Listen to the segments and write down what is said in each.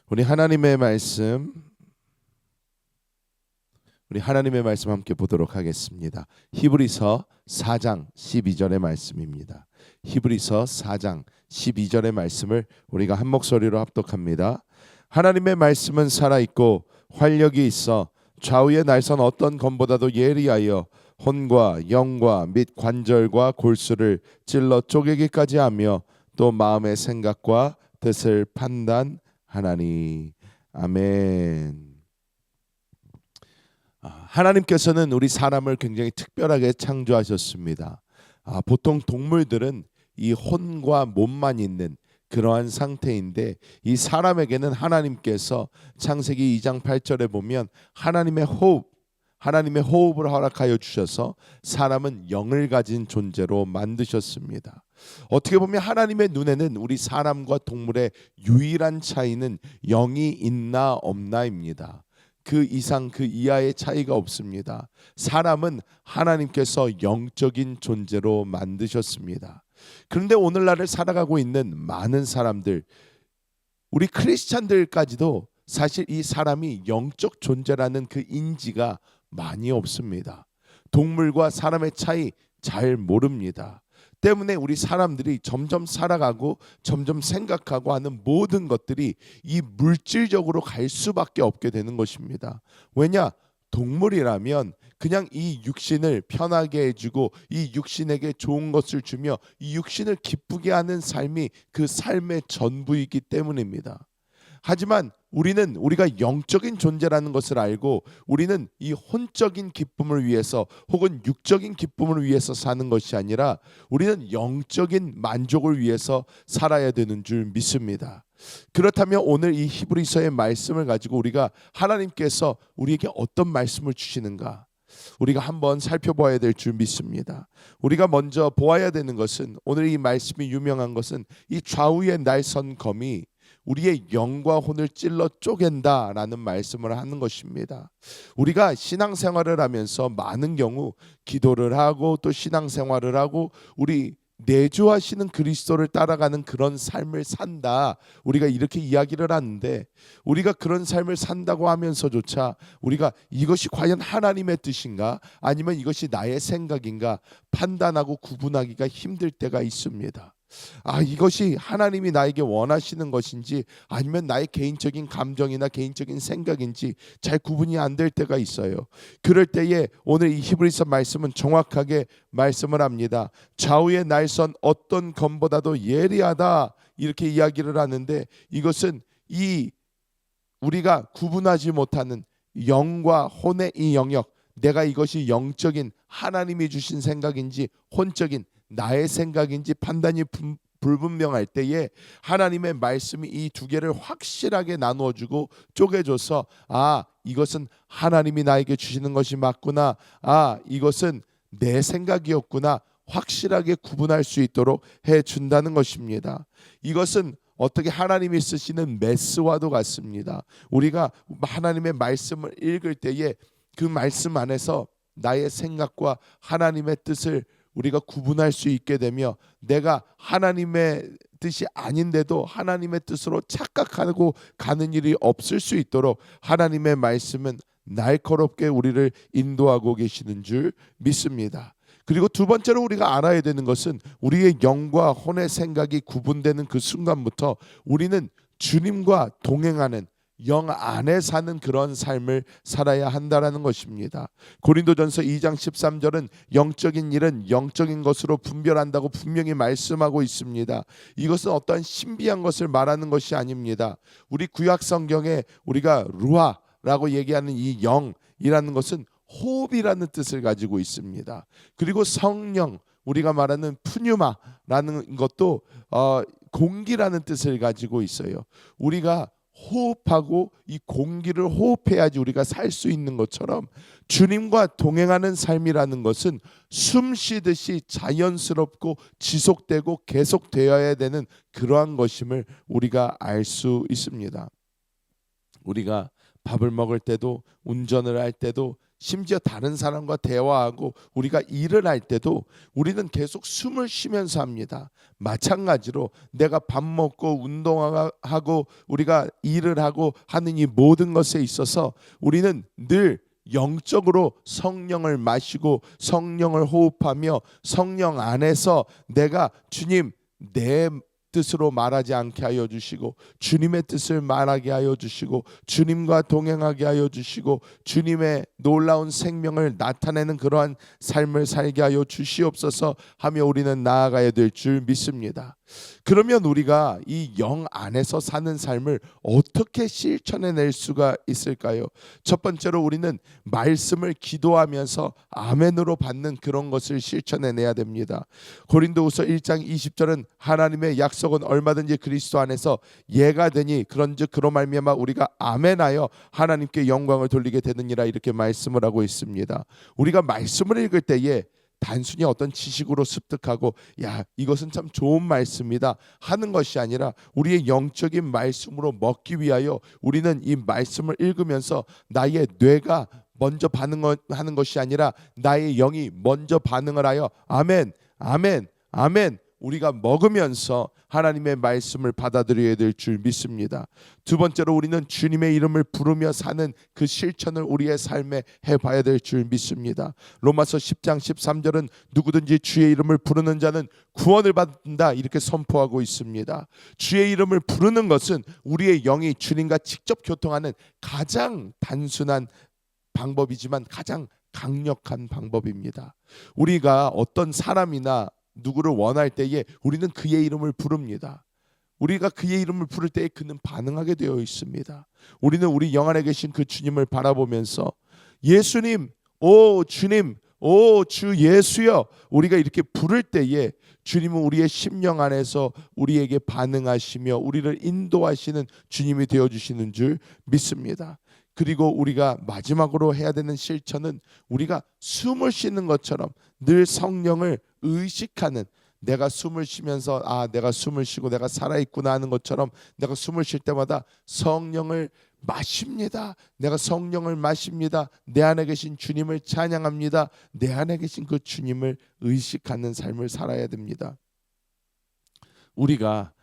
우리 하나님의 말씀 함께 보도록 하겠습니다. 히브리서 4장 12절의 말씀입니다. 히브리서 4장 12절의 말씀을 우리가 한 목소리로 합독합니다. 하나님의 말씀은 살아있고 활력이 있어 좌우의 날선 어떤 검보다도 예리하여 혼과 영과 및 관절과 골수를 찔러 쪼개기까지 하며 또 마음의 생각과 뜻을 판단하나니. 아멘. 하나님께서는 우리 사람을 굉장히 특별하게 창조하셨습니다. 보통 동물들은 이 혼과 몸만 있는 그러한 상태인데, 이 사람에게는 하나님께서 창세기 2장 8절에 보면 하나님의 호흡을 허락하여 주셔서 사람은 영을 가진 존재로 만드셨습니다. 어떻게 보면 하나님의 눈에는 우리 사람과 동물의 유일한 차이는 영이 있나 없나입니다. 그 이상 그 이하의 차이가 없습니다. 사람은 하나님께서 영적인 존재로 만드셨습니다. 그런데 오늘날을 살아가고 있는 많은 사람들, 우리 크리스찬들까지도 사실 이 사람이 영적 존재라는 그 인지가 많이 없습니다. 동물과 사람의 차이 잘 모릅니다. 때문에 우리 사람들이 점점 살아가고 점점 생각하고 하는 모든 것들이 이 물질적으로 갈 수밖에 없게 되는 것입니다. 왜냐? 동물이라면 그냥 이 육신을 편하게 해주고 이 육신에게 좋은 것을 주며 이 육신을 기쁘게 하는 삶이 그 삶의 전부이기 때문입니다. 하지만 우리가 영적인 존재라는 것을 알고 우리는 이 혼적인 기쁨을 위해서 혹은 육적인 기쁨을 위해서 사는 것이 아니라 우리는 영적인 만족을 위해서 살아야 되는 줄 믿습니다. 그렇다면 오늘 이 히브리서의 말씀을 가지고 우리가 하나님께서 우리에게 어떤 말씀을 주시는가, 우리가 한번 살펴봐야 될 줄 믿습니다. 우리가 먼저 보아야 되는 것은, 오늘 이 말씀이 유명한 것은 이 좌우의 날선 검이 우리의 영과 혼을 찔러 쪼갠다라는 말씀을 하는 것입니다. 우리가 신앙생활을 하면서 많은 경우 기도를 하고 또 신앙생활을 하고 우리 내주하시는 그리스도를 따라가는 그런 삶을 산다, 우리가 이렇게 이야기를 하는데, 우리가 그런 삶을 산다고 하면서조차 우리가 이것이 과연 하나님의 뜻인가 아니면 이것이 나의 생각인가 판단하고 구분하기가 힘들 때가 있습니다. 이것이 하나님이 나에게 원하시는 것인지 아니면 나의 개인적인 감정이나 개인적인 생각인지 잘 구분이 안 될 때가 있어요. 그럴 때에 오늘 이 히브리서 말씀은 정확하게 말씀을 합니다. 좌우의 날선 어떤 검보다도 예리하다, 이렇게 이야기를 하는데, 이것은 이 우리가 구분하지 못하는 영과 혼의 이 영역, 내가 이것이 영적인 하나님이 주신 생각인지 혼적인 나의 생각인지 판단이 불분명할 때에 하나님의 말씀이 이 두 개를 확실하게 나누어주고 쪼개줘서 이것은 하나님이 나에게 주시는 것이 맞구나, 이것은 내 생각이었구나, 확실하게 구분할 수 있도록 해준다는 것입니다. 이것은 어떻게 하나님이 쓰시는 메스와도 같습니다. 우리가 하나님의 말씀을 읽을 때에 그 말씀 안에서 나의 생각과 하나님의 뜻을 우리가 구분할 수 있게 되며, 내가 하나님의 뜻이 아닌데도 하나님의 뜻으로 착각하고 가는 일이 없을 수 있도록 하나님의 말씀은 날카롭게 우리를 인도하고 계시는 줄 믿습니다. 그리고 두 번째로 우리가 알아야 되는 것은, 우리의 영과 혼의 생각이 구분되는 그 순간부터 우리는 주님과 동행하는 영 안에 사는 그런 삶을 살아야 한다라는 것입니다. 고린도전서 2장 13절은 영적인 일은 영적인 것으로 분별한다고 분명히 말씀하고 있습니다. 이것은 어떠한 신비한 것을 말하는 것이 아닙니다. 우리 구약 성경에 우리가 루아라고 얘기하는 이 영이라는 것은 호흡이라는 뜻을 가지고 있습니다. 그리고 성령, 우리가 말하는 푸뉴마라는 것도 공기라는 뜻을 가지고 있어요. 우리가 호흡하고 이 공기를 호흡해야지 우리가 살 수 있는 것처럼, 주님과 동행하는 삶이라는 것은 숨 쉬듯이 자연스럽고 지속되고 계속되어야 되는 그러한 것임을 우리가 알 수 있습니다. 우리가 밥을 먹을 때도, 운전을 할 때도, 심지어 다른 사람과 대화하고 우리가 일을 할 때도 우리는 계속 숨을 쉬면서 합니다. 마찬가지로 내가 밥 먹고 운동하고 우리가 일을 하고 하는 이 모든 것에 있어서 우리는 늘 영적으로 성령을 마시고 성령을 호흡하며 성령 안에서 내가 주님 내 뜻으로 말하지 않게 하여 주시고 주님의 뜻을 말하게 하여 주시고 주님과 동행하게 하여 주시고 주님의 놀라운 생명을 나타내는 그러한 삶을 살게 하여 주시옵소서 하며 우리는 나아가야 될 줄 믿습니다. 그러면 우리가 이 영 안에서 사는 삶을 어떻게 실천해낼 수가 있을까요? 첫 번째로 우리는 말씀을 기도하면서 아멘으로 받는 그런 것을 실천해내야 됩니다. 고린도후서 1장 20절은 하나님의 약속은 얼마든지 그리스도 안에서 예가 되니 그런즉 그로 말미암아 우리가 아멘하여 하나님께 영광을 돌리게 되느니라 이렇게 말씀을 하고 있습니다. 우리가 말씀을 읽을 때에 단순히 어떤 지식으로 습득하고 야 이것은 참 좋은 말씀이다 하는 것이 아니라 우리의 영적인 말씀으로 먹기 위하여 우리는 이 말씀을 읽으면서 나의 뇌가 먼저 반응하는 것이 아니라 나의 영이 먼저 반응을 하여 아멘 아멘 아멘 우리가 먹으면서 하나님의 말씀을 받아들여야 될 줄 믿습니다. 두 번째로 우리는 주님의 이름을 부르며 사는 그 실천을 우리의 삶에 해봐야 될 줄 믿습니다. 로마서 10장 13절은 누구든지 주의 이름을 부르는 자는 구원을 받는다 이렇게 선포하고 있습니다. 주의 이름을 부르는 것은 우리의 영이 주님과 직접 교통하는 가장 단순한 방법이지만 가장 강력한 방법입니다. 우리가 어떤 사람이나 누구를 원할 때에 우리는 그의 이름을 부릅니다. 우리가 그의 이름을 부를 때에 그는 반응하게 되어 있습니다. 우리는 우리 영 안에 계신 그 주님을 바라보면서 예수님, 오 주님, 오 주 예수여 우리가 이렇게 부를 때에 주님은 우리의 심령 안에서 우리에게 반응하시며 우리를 인도하시는 주님이 되어주시는 줄 믿습니다. 그리고 우리가 마지막으로 해야 되는 실천은 우리가 숨을 쉬는 것처럼 늘 성령을 의식하는 내가 숨을 쉬면서 내가 숨을 쉬고 내가 살아있구나 하는 것처럼 내가 숨을 쉴 때마다 성령을 마십니다. 내가 성령을 마십니다. 내 안에 계신 주님을 찬양합니다. 내 안에 계신 그 주님을 의식하는 삶을 살아야 됩니다. 우리가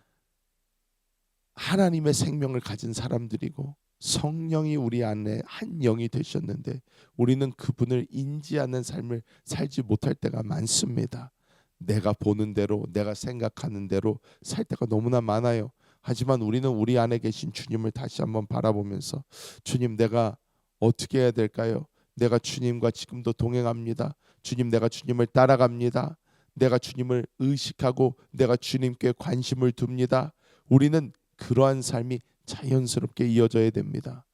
하나님의 생명을 가진 사람들이고 성령이 우리 안에 한 영이 되셨는데 우리는 그분을 인지하는 삶을 살지 못할 때가 많습니다. 내가 보는 대로 내가 생각하는 대로 살 때가 너무나 많아요. 하지만 우리는 우리 안에 계신 주님을 다시 한번 바라보면서 주님 내가 어떻게 해야 될까요? 내가 주님과 지금도 동행합니다. 주님 내가 주님을 따라갑니다. 내가 주님을 의식하고 내가 주님께 관심을 둡니다. 우리는 그러한 삶이 자연스럽게 이어져야 됩니다.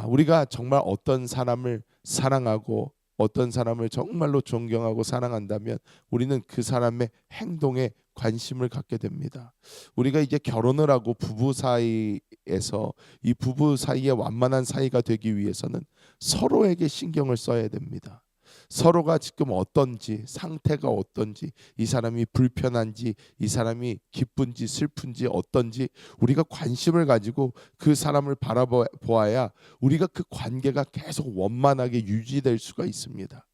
우리가 정말 어떤 사람을 사랑하고 어떤 사람을 정말로 존경하고 사랑한다면 우리는 그 사람의 행동에 관심을 갖게 됩니다. 우리가 이제 결혼을 하고 부부 사이에서 이 부부 사이에 완만한 사이가 되기 위해서는 서로에게 신경을 써야 됩니다. 서로가 지금 어떤지 상태가 어떤지 이 사람이 불편한지 이 사람이 기쁜지 슬픈지 어떤지 우리가 관심을 가지고 그 사람을 바라보아야 우리가 그 관계가 계속 원만하게 유지될 수가 있습니다.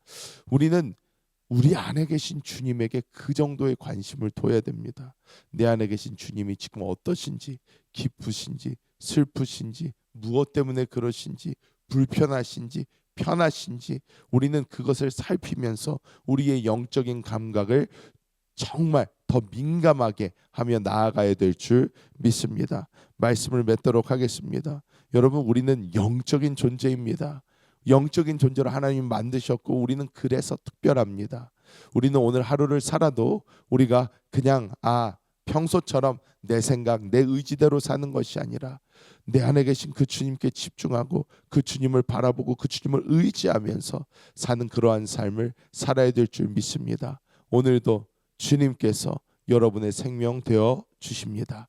우리는 우리 안에 계신 주님에게 그 정도의 관심을 둬야 됩니다. 내 안에 계신 주님이 지금 어떠신지 기쁘신지 슬프신지 무엇 때문에 그러신지 불편하신지 편하신지 우리는 그것을 살피면서 우리의 영적인 감각을 정말 더 민감하게 하며 나아가야 될 줄 믿습니다. 말씀을 맺도록 하겠습니다. 여러분 우리는 영적인 존재입니다. 영적인 존재로 하나님이 만드셨고 우리는 그래서 특별합니다. 우리는 오늘 하루를 살아도 우리가 그냥 평소처럼 내 생각, 내 의지대로 사는 것이 아니라 내 안에 계신 그 주님께 집중하고 그 주님을 바라보고 그 주님을 의지하면서 사는 그러한 삶을 살아야 될 줄 믿습니다. 오늘도 주님께서 여러분의 생명 되어 주십니다.